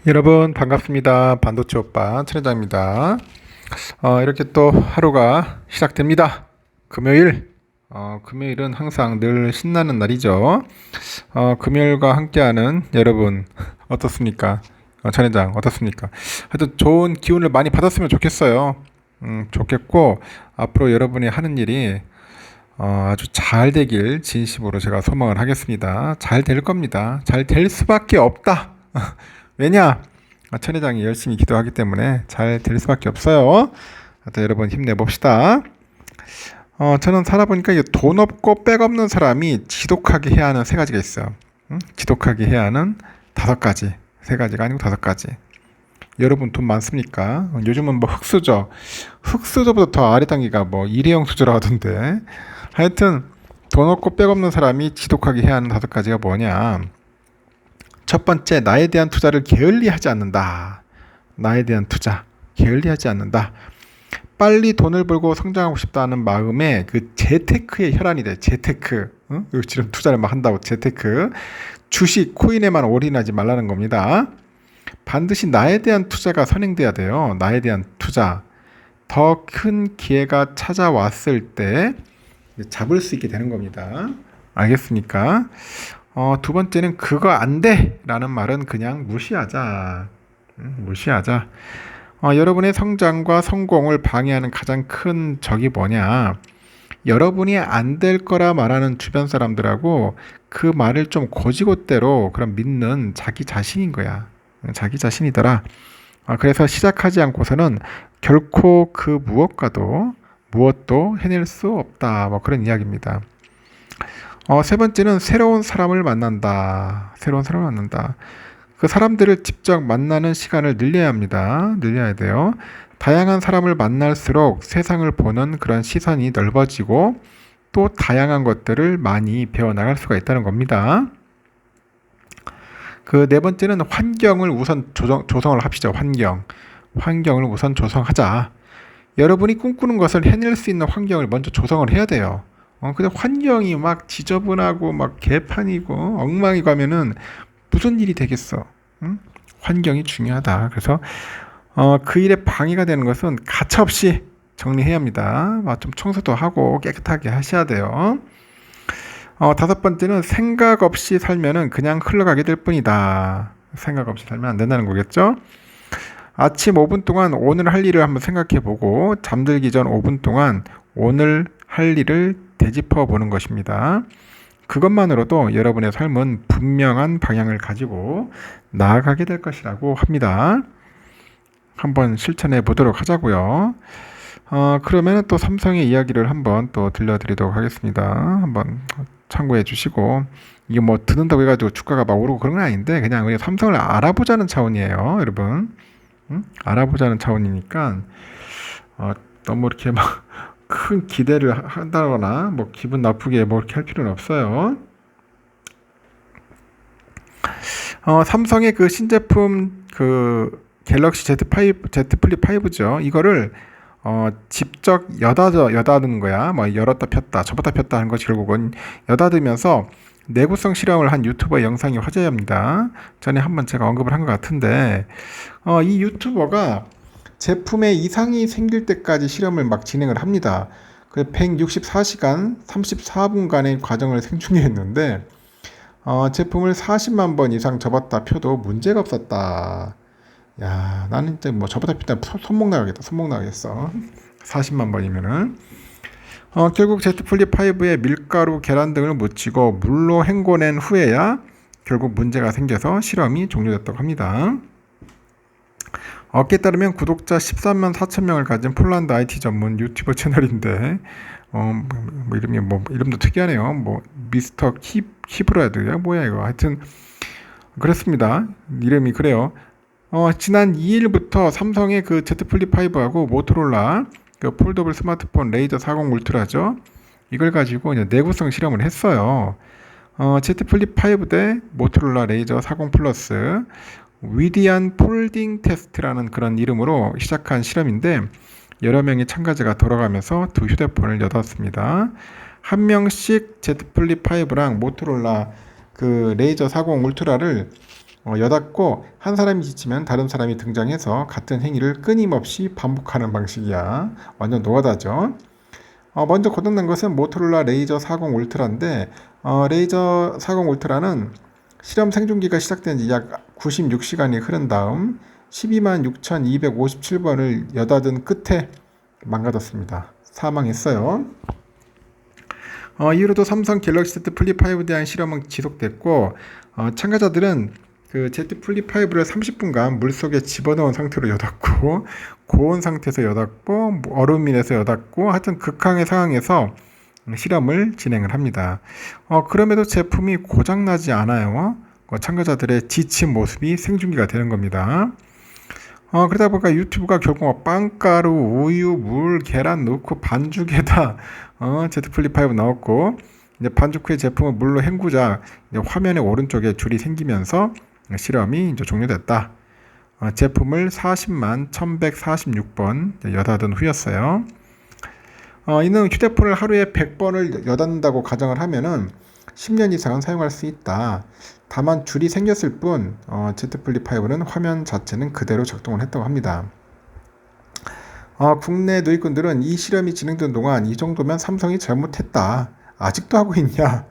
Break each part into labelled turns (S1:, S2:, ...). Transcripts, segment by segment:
S1: 여러분 반갑습니다. 반도체 오빠 천회장입니다. 이렇게 또 하루가 시작됩니다. 금요일. 금요일은 항상 늘 신나는 날이죠. 금요일과 함께하는 여러분 어떻습니까? 천회장 어떻습니까? 하여튼 좋은 기운을 많이 받았으면 좋겠어요. 좋겠고 앞으로 여러분이 하는 일이 아주 잘 되길 진심으로 제가 소망을 하겠습니다. 잘 될 겁니다. 잘 될 수밖에 없다. 왜냐? 천회장이 열심히 기도하기 때문에 잘 될 수밖에 없어요. 하여튼 여러분 힘내봅시다. 저는 살아보니까 돈 없고 백 없는 사람이 지독하게 해야 하는 세 가지가 있어요. 지독하게 해야 하는 다섯 가지. 세 가지가 아니고 다섯 가지. 여러분 돈 많습니까? 요즘은 뭐 흑수저. 흑수저보다 더 아래 단계가 뭐 일회용 수저라 하던데. 하여튼 돈 없고 백 없는 사람이 지독하게 해야 하는 다섯 가지가 뭐냐? 첫 번째, 나에 대한 투자를 게을리하지 않는다. 나에 대한 투자, 게을리하지 않는다. 빨리 돈을 벌고 성장하고 싶다는 마음에 그 재테크의 혈안이 돼. 재테크. 응? 지금 투자를 막 한다고 재테크. 주식, 코인에만 올인하지 말라는 겁니다. 반드시 나에 대한 투자가 선행돼야 돼요. 나에 대한 투자. 더 큰 기회가 찾아왔을 때 잡을 수 있게 되는 겁니다. 알겠습니까? 두 번째는 그거 안 돼! 라는 말은 그냥 무시하자. 무시하자. 여러분의 성장과 성공을 방해하는 가장 큰 적이 뭐냐? 여러분이 안 될 거라 말하는 주변 사람들하고 그 말을 좀 고지고대로 그럼 믿는 자기 자신인 거야. 자기 자신이더라. 그래서 시작하지 않고서는 결코 그 무엇도 해낼 수 없다. 뭐 그런 이야기입니다. 세 번째는 새로운 사람을 만난다. 새로운 사람을 만난다. 그 사람들을 직접 만나는 시간을 늘려야 합니다. 늘려야 돼요. 다양한 사람을 만날수록 세상을 보는 그런 시선이 넓어지고 또 다양한 것들을 많이 배워나갈 수가 있다는 겁니다. 그 네 번째는 환경을 우선 조성을 합시다. 환경을 우선 조성하자. 여러분이 꿈꾸는 것을 해낼 수 있는 환경을 먼저 조성을 해야 돼요. 근데 환경이 막 지저분하고 막 개판이고 엉망이고 하면은 무슨 일이 되겠어? 응? 환경이 중요하다. 그래서 그 일에 방해가 되는 것은 가차없이 정리해야 합니다. 좀 청소도 하고 깨끗하게 하셔야 돼요. 다섯 번째는 생각 없이 살면은 그냥 흘러가게 될 뿐이다. 생각 없이 살면 안 된다는 거겠죠? 아침 5분 동안 오늘 할 일을 한번 생각해 보고 잠들기 전 5분 동안 오늘 할 일을 되짚어 보는 것입니다. 그것만으로도 여러분의 삶은 분명한 방향을 가지고 나아가게 될 것이라고 합니다. 한번 실천해 보도록 하자고요. 그러면 또 삼성의 이야기를 한번 또 들려드리도록 하겠습니다. 한번 참고해 주시고, 이게 뭐 듣는다고 해가지고 주가가 막 오르고 그런 건 아닌데 그냥 우리가 삼성을 알아보자는 차원이에요, 여러분. 알아보자는 차원이니까 너무 이렇게 막 큰 기대를 한다거나 뭐 기분 나쁘게 뭐 이렇게 할 필요는 없어요. 삼성의 그 신제품 그 갤럭시 Z5, Z 플립 5죠. 이거를 직접 여다는 거야. 뭐 열었다 폈다, 접었다 폈다 하는 것이 결국은 여다들면서 내구성 실험을 한 유튜버 영상이 화제입니다. 전에 한번 제가 언급을 한 것 같은데, 이 유튜버가 제품에 이상이 생길 때까지 실험을 막 진행을 합니다. 그 164시간 34분간의 과정을 생중계했는데 제품을 40만 번 이상 접었다 펴도 문제가 없었다. 야, 나는 이제 뭐 접었다 폈다 손목 나가겠어. 40만 번이면은. 결국 Z 플립 5에 밀가루, 계란 등을 묻히고 물로 헹궈낸 후에야 결국 문제가 생겨서 실험이 종료됐다고 합니다. 어깨에 따르면 구독자 13만 4천 명을 가진 폴란드 IT 전문 유튜버 채널인데, 뭐 이름이 이름도 특이하네요. 뭐 미스터 키브라드야 뭐야 이거. 하여튼 그렇습니다. 이름이 그래요. 지난 2일부터 삼성의 그 Z 플립 5하고 모토로라 그 폴더블 스마트폰 레이저 40 울트라죠. 이걸 가지고 이제 내구성 실험을 했어요. Z 플립 5 대 모토로라 레이저 40 플러스 위디안 폴딩 테스트라는 그런 이름으로 시작한 실험인데 여러 명의 참가자가 돌아가면서 두 휴대폰을 여닫습니다. 한 명씩 Z 플립 5랑 모토로라 그 레이저 40 울트라를 여닫고 한 사람이 지치면 다른 사람이 등장해서 같은 행위를 끊임없이 반복하는 방식이야. 완전 노가다죠. 먼저 고장난 것은 모토로라 레이저 40 울트라인데 레이저 40 울트라는 실험 생존기가 시작된 지 약 96시간이 흐른 다음 126,257번을 여닫은 끝에 망가졌습니다. 사망했어요. 이후로도 삼성 갤럭시 Z 플립 5에 대한 실험은 지속됐고 참가자들은 그 Z 플립 5를 30분간 물속에 집어넣은 상태로 여닫고 고온 상태에서 여닫고 얼음 위에서 여닫고 하여튼 극한의 상황에서 실험을 진행을 합니다. 그럼에도 제품이 고장나지 않아요. 참가자들의 지친 모습이 생중계가 되는 겁니다. 그러다 보니까 유튜브가 결국 빵가루, 우유, 물, 계란 넣고 반죽에다 Z 플립 5 넣었고 이제 반죽 후에 제품을 물로 헹구자 화면의 오른쪽에 줄이 생기면서 실험이 이제 종료됐다. 제품을 40만 1146번 여닫은 후였어요. 이는 휴대폰을 하루에 100번을 여닫는다고 가정을 하면은 10년 이상은 사용할 수 있다. 다만 줄이 생겼을 뿐 Z 플립 5는 화면 자체는 그대로 작동을 했다고 합니다. 국내 누리꾼들은 이 실험이 진행된 동안 이 정도면 삼성이 잘못했다. 아직도 하고 있냐?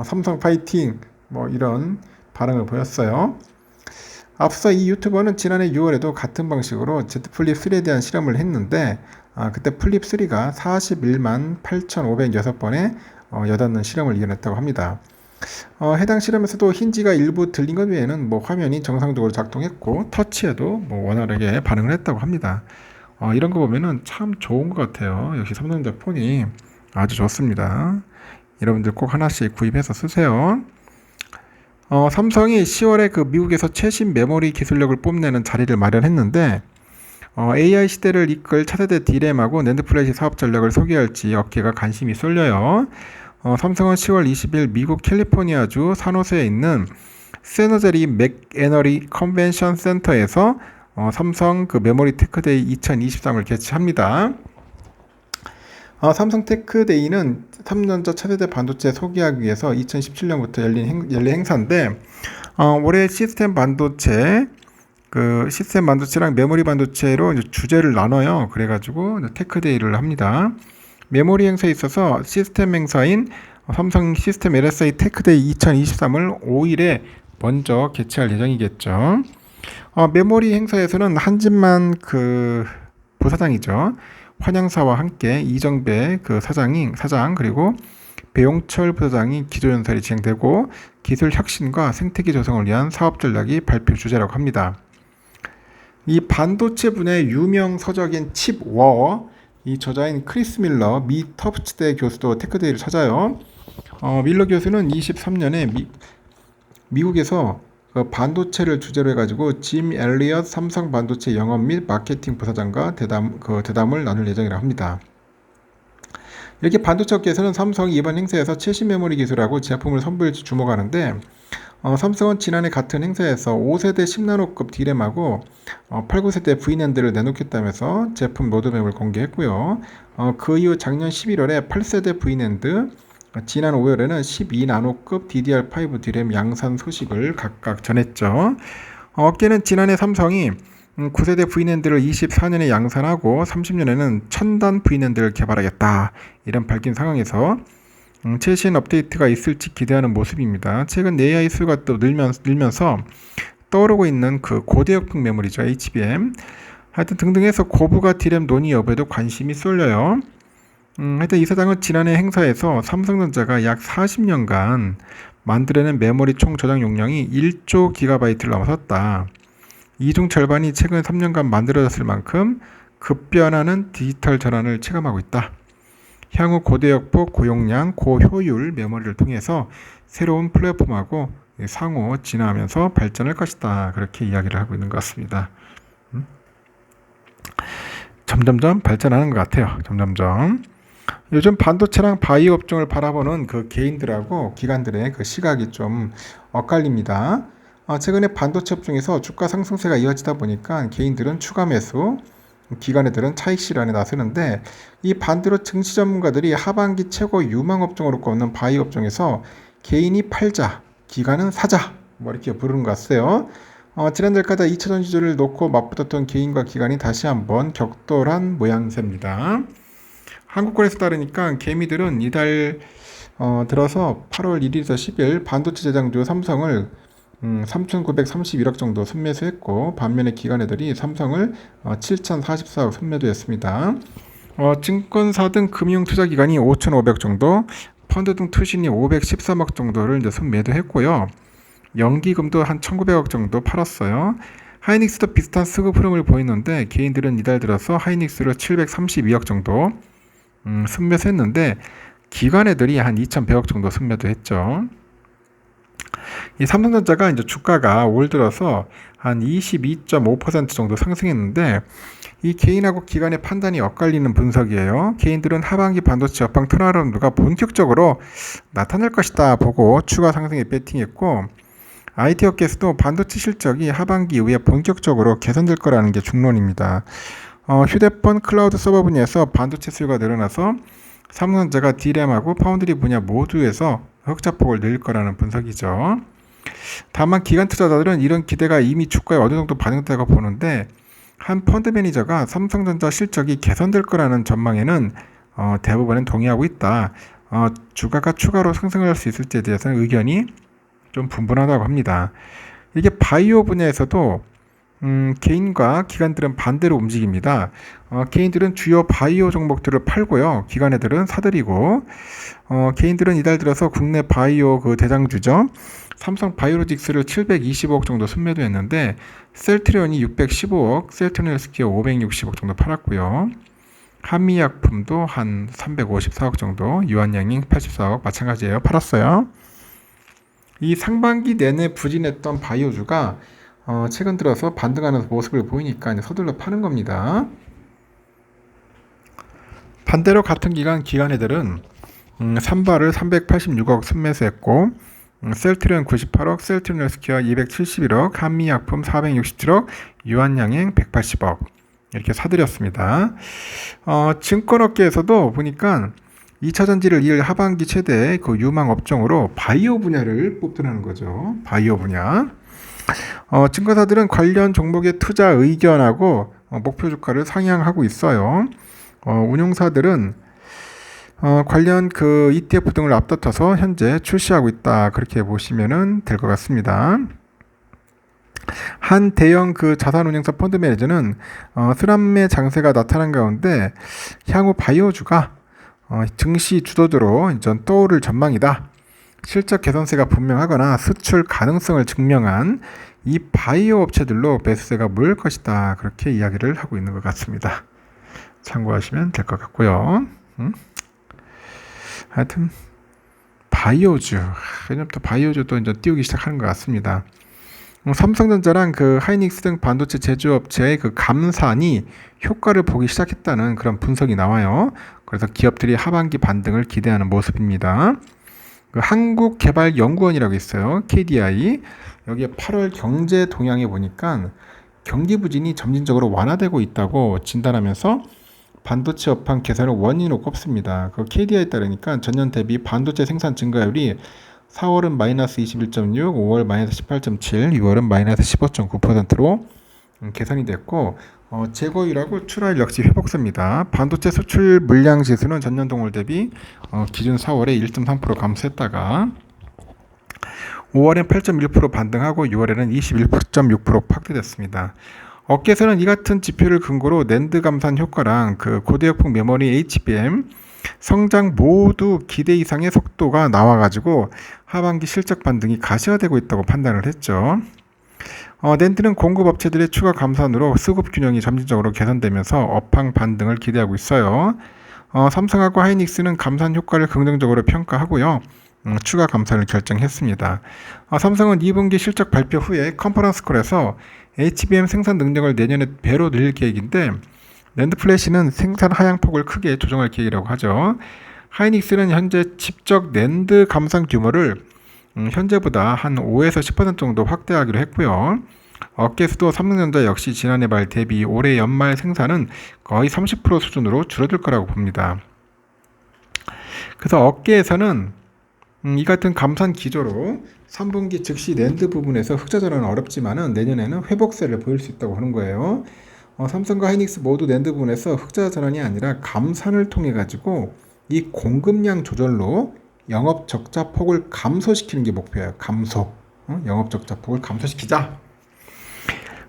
S1: 삼성 파이팅! 뭐 이런 반응을 보였어요. 앞서 이 유튜버는 지난해 6월에도 같은 방식으로 Z 플립 3에 대한 실험을 했는데 그때 플립 3가 41만 8,506번에 여닫는 실험을 이겨냈다고 합니다. 해당 실험에서도 힌지가 일부 들린 것 외에는 뭐 화면이 정상적으로 작동했고 터치에도 뭐 원활하게 반응을 했다고 합니다. 이런 거 보면은 참 좋은 것 같아요. 역시 삼성전자 폰이 아주 좋습니다. 여러분들 꼭 하나씩 구입해서 쓰세요. 삼성이 10월에 그 미국에서 최신 메모리 기술력을 뽐내는 자리를 마련했는데 AI 시대를 이끌 차세대 D램하고 낸드 플래시 사업 전략을 소개할지 어깨가 관심이 쏠려요. 삼성은 10월 20일 미국 캘리포니아주 산호세에 있는 세너제리 맥애너리 컨벤션 센터에서 삼성 그 메모리 테크데이 2023을 개최합니다. 삼성 테크데이는 삼성전자 차세대 반도체 소개하기 위해서 2017년부터 열린 행사인데 올해 시스템 반도체랑 메모리 반도체로 이제 주제를 나눠요. 그래가지고 테크데이를 합니다. 메모리 행사에 있어서 시스템 행사인 삼성 시스템 LSI 테크데이 2023을 5일에 먼저 개최할 예정이겠죠. 메모리 행사에서는 한진만 그 부사장이죠. 환영사와 함께 이정배 그 사장 그리고 배용철 부사장이 기조연설이 진행되고 기술 혁신과 생태계 조성을 위한 사업 전략이 발표 주제라고 합니다. 이 반도체 분야의 유명 서적인 칩워 이 저자인 크리스 밀러 미 터프츠대 교수도 테크데이를 찾아요. 밀러 교수는 23년에 미국에서 반도체를 주제로 해가지고 짐 엘리엇 삼성 반도체 영업 및 마케팅 부사장과 대담을 나눌 예정이라고 합니다. 이렇게 반도체 업계에서는 삼성이 이번 행사에서 최신 메모리 기술하고 제품을 선보일지 주목하는데 삼성은 지난해 같은 행사에서 5세대 10나노급 D램하고 8, 9세대 V낸드를 내놓겠다면서 제품 로드맵을 공개했고요. 그 이후 작년 11월에 8세대 V낸드, 지난 5월에는 12나노급 DDR5 D램 양산 소식을 각각 전했죠. 업계는 지난해 삼성이 9세대 V낸드를 24년에 양산하고 30년에는 1000단 V낸드를 개발하겠다 이런 밝힌 상황에서 최신 업데이트가 있을지 기대하는 모습입니다. 최근 AI 수요가 또 늘면서 떠오르고 있는 그 고대역풍 메모리죠. HBM 하여튼 등등해서 고부가 D램 논의 여부에도 관심이 쏠려요. 하여튼 이 사장은 지난해 행사에서 삼성전자가 약 40년간 만들어낸 메모리 총 저장 용량이 1조 기가바이트를 넘어섰다. 이 중 절반이 최근 3년간 만들어졌을 만큼 급변하는 디지털 전환을 체감하고 있다. 향후 고대역폭, 고용량, 고효율 메모리를 통해서 새로운 플랫폼하고 상호 진화하면서 발전할 것이다. 그렇게 이야기를 하고 있는 것 같습니다. 점점점 발전하는 것 같아요. 점점점. 요즘 반도체랑 바이오 업종을 바라보는 그 개인들하고 기관들의 그 시각이 좀 엇갈립니다. 최근에 반도체 업종에서 주가 상승세가 이어지다 보니까 개인들은 추가 매수, 기관애들은 차익 실현에 나서는데 이 반대로 증시 전문가들이 하반기 최고 유망 업종으로 꼽는 바이오 업종에서 개인이 팔자, 기관은 사자 뭐 이렇게 부르는 것 같아요. 지난달까지 2차 전지주를 놓고 맞붙었던 개인과 기관이 다시 한번 격돌한 모양새입니다. 한국권에서 따르니까 개미들은 이달 들어서 8월 1일에서 10일 반도체 제장주 삼성을 3,931억 정도 순매수했고, 반면에 기관애들이 삼성을 7,044억 순매도했습니다. 증권사 등 금융투자기관이 5,500억 정도, 펀드 등 투신이 513억 정도를 이제 순매도했고요. 연기금도 한 1,900억 정도 팔았어요. 하이닉스도 비슷한 수급 흐름을 보이는데, 개인들은 이달 들어서 하이닉스를 732억 정도 순매수했는데, 기관애들이 한 2,100억 정도 순매도했죠. 이 삼성전자가 이제 주가가 올 들어서 한 22.5% 정도 상승했는데, 이 개인하고 기관의 판단이 엇갈리는 분석이에요. 개인들은 하반기 반도체 업황 턴어라운드가 본격적으로 나타날 것이다 보고 추가 상승에 배팅했고, IT 업계에서도 반도체 실적이 하반기 이후에 본격적으로 개선될 거라는 게 중론입니다. 휴대폰 클라우드 서버 분야에서 반도체 수요가 늘어나서 삼성전자가 D램하고 파운드리 분야 모두에서 흑자폭을 낼 거라는 분석이죠. 다만 기관 투자자들은 이런 기대가 이미 주가에 어느 정도 반영되고 보는데, 한 펀드 매니저가 삼성전자 실적이 개선될 거라는 전망에는 대부분은 동의하고 있다. 주가가 추가로 상승할 수 있을지에 대해서는 의견이 좀 분분하다고 합니다. 이게 바이오 분야에서도 개인과 기관들은 반대로 움직입니다. 개인들은 주요 바이오 종목들을 팔고요. 기관애들은 사들이고, 개인들은 이달 들어서 국내 바이오 그 대장주죠. 삼성 바이오로직스를 720억 정도 순매도했는데, 셀트리온이 615억, 셀트리온 헬스케어 560억 정도 팔았고요. 한미약품도 한 354억 정도, 유한양행 84억 마찬가지예요. 팔았어요. 이 상반기 내내 부진했던 바이오주가 최근 들어서 반등하는 모습을 보이니까 이제 서둘러 파는 겁니다. 반대로 같은 기간 기관애들은 삼바를 386억 순매수했고, 셀트리온 98억, 셀트리온 헬스케어 271억, 한미약품 467억, 유한양행 180억 이렇게 사들였습니다. 증권업계에서도 보니까 2차 전지를 이을 하반기 최대 그 유망 업종으로 바이오 분야를 뽑더라는 거죠. 바이오 분야. 증권사들은 관련 종목의 투자 의견하고 목표 주가를 상향하고 있어요. 운용사들은 관련 그 ETF 등을 앞다퉈서 현재 출시하고 있다. 그렇게 보시면 될 것 같습니다. 한 대형 그 자산운용사 펀드 매니저는 슬람의 장세가 나타난 가운데 향후 바이오주가 증시 주도주로 이제 떠오를 전망이다. 실적 개선세가 분명하거나 수출 가능성을 증명한 이 바이오 업체들로 매수세가 모일 것이다. 그렇게 이야기를 하고 있는 것 같습니다. 참고하시면 될 것 같고요. 하여튼 바이오주, 이제부터 바이오주도 이제 띄우기 시작하는 것 같습니다. 삼성전자랑 그 하이닉스 등 반도체 제조업체의 그 감산이 효과를 보기 시작했다는 그런 분석이 나와요. 그래서 기업들이 하반기 반등을 기대하는 모습입니다. 그 한국개발연구원이라고 있어요. KDI. 여기에 8월 경제 동향에 보니까 경기 부진이 점진적으로 완화되고 있다고 진단하면서 반도체 업황 개선을 원인으로 꼽습니다. 그 KDI에 따르니까 전년 대비 반도체 생산 증가율이 4월은 마이너스 21.6, 5월 마이너스 18.7, 6월은 마이너스 15.9%로 개선이 됐고, 재고율하고 출하율 역시 회복세입니다. 반도체 수출 물량 지수는 전년 동월 대비 기준 4월에 1.3% 감소했다가 5월엔 8.1% 반등하고 6월에는 21.6% 확대됐습니다. 업계에서는 이 같은 지표를 근거로 낸드 감산 효과랑 그 고대역폭 메모리 HBM 성장 모두 기대 이상의 속도가 나와가지고 하반기 실적 반등이 가시화되고 있다고 판단을 했죠. 낸드는 공급 업체들의 추가 감산으로 수급 균형이 점진적으로 개선되면서 업황 반등을 기대하고 있어요. 삼성하고 하이닉스는 감산 효과를 긍정적으로 평가하고요. 추가 감산을 결정했습니다. 삼성은 2분기 실적 발표 후에 컨퍼런스 콜에서 HBM 생산 능력을 내년에 배로 늘릴 계획인데, 낸드 플래시는 생산 하향폭을 크게 조정할 계획이라고 하죠. 하이닉스는 현재 칩적 낸드 감산 규모를 현재보다 한 5에서 10% 정도 확대하기로 했고요. 업계에서도 삼성전자 역시 지난해 말 대비 올해 연말 생산은 거의 30% 수준으로 줄어들 거라고 봅니다. 그래서 업계에서는 이 같은 감산 기조로 3분기 즉시 낸드 부분에서 흑자 전환은 어렵지만은 내년에는 회복세를 보일 수 있다고 하는 거예요. 삼성과 하이닉스 모두 낸드 부분에서 흑자 전환이 아니라 감산을 통해 가지고 이 공급량 조절로 영업 적자 폭을 감소시키는 게 목표예요. 감소. 영업 적자 폭을 감소시키자.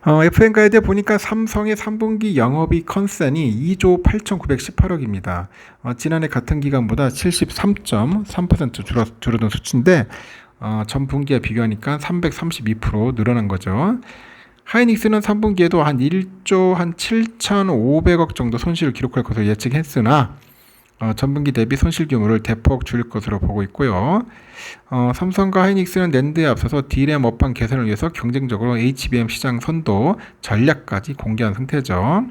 S1: FN가이드에 보니까 삼성의 3분기 영업이익 컨센이 2조 8,918억입니다. 지난해 같은 기간보다 73.3% 줄어든 수치인데 전 분기에 비교하니까 332% 늘어난 거죠. 하이닉스는 3분기에도 한 1조 한 7,500억 정도 손실을 기록할 것으로 예측했으나 전분기 대비 손실 규모를 대폭 줄일 것으로 보고 있고요. 삼성과 하이닉스는 낸드에 앞서서 D램 업황 개선을 위해서 경쟁적으로 HBM 시장 선도 전략까지 공개한 상태죠.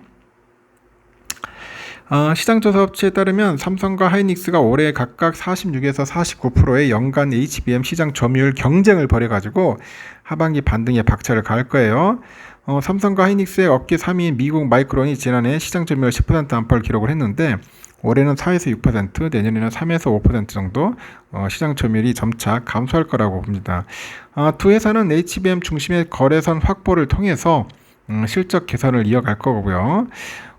S1: 시장 조사 업체에 따르면 삼성과 하이닉스가 올해 각각 46에서 49%의 연간 HBM 시장 점유율 경쟁을 벌여가지고 하반기 반등에 박차를 가할 거예요. 삼성과 하이닉스의 업계 3위인 미국 마이크론이 지난해 시장 점유율 10% 안팎을 기록을 했는데 올해는 4에서 6%, 내년에는 3에서 5% 정도 시장 점유율이 점차 감소할 거라고 봅니다. 두 회사는 HBM 중심의 거래선 확보를 통해서 실적 개선을 이어갈 거고요.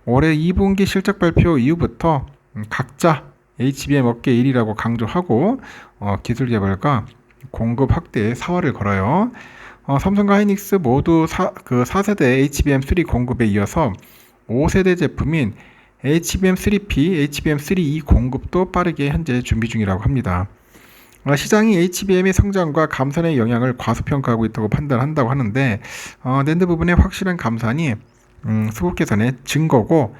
S1: 올해 2분기 실적 발표 이후부터 각자 HBM 업계 1위라고 강조하고 기술 개발과 공급 확대에 사활을 걸어요. 삼성과 하이닉스 모두 4세대 HBM3 공급에 이어서 5세대 제품인 HBM3P, HBM3E 공급도 빠르게 현재 준비 중이라고 합니다. 시장이 HBM의 성장과 감산의 영향을 과소평가하고 있다고 판단한다고 하는데 낸드 부분의 확실한 감산이 수급 개선의 증거고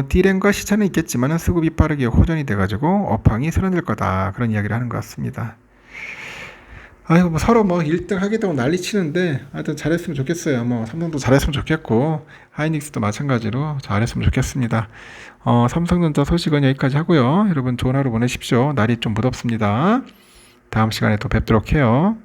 S1: D램과 시차는 있겠지만 수급이 빠르게 호전이 돼가지고 업황이 선언될 거다, 그런 이야기를 하는 것 같습니다. 뭐 서로 1등 하겠다고 난리 치는데 하여튼 잘했으면 좋겠어요. 삼성도 잘했으면 좋겠고 하이닉스도 마찬가지로 잘했으면 좋겠습니다. 삼성전자 소식은 여기까지 하고요. 여러분 좋은 하루 보내십시오. 날이 좀 무덥습니다. 다음 시간에 또 뵙도록 해요.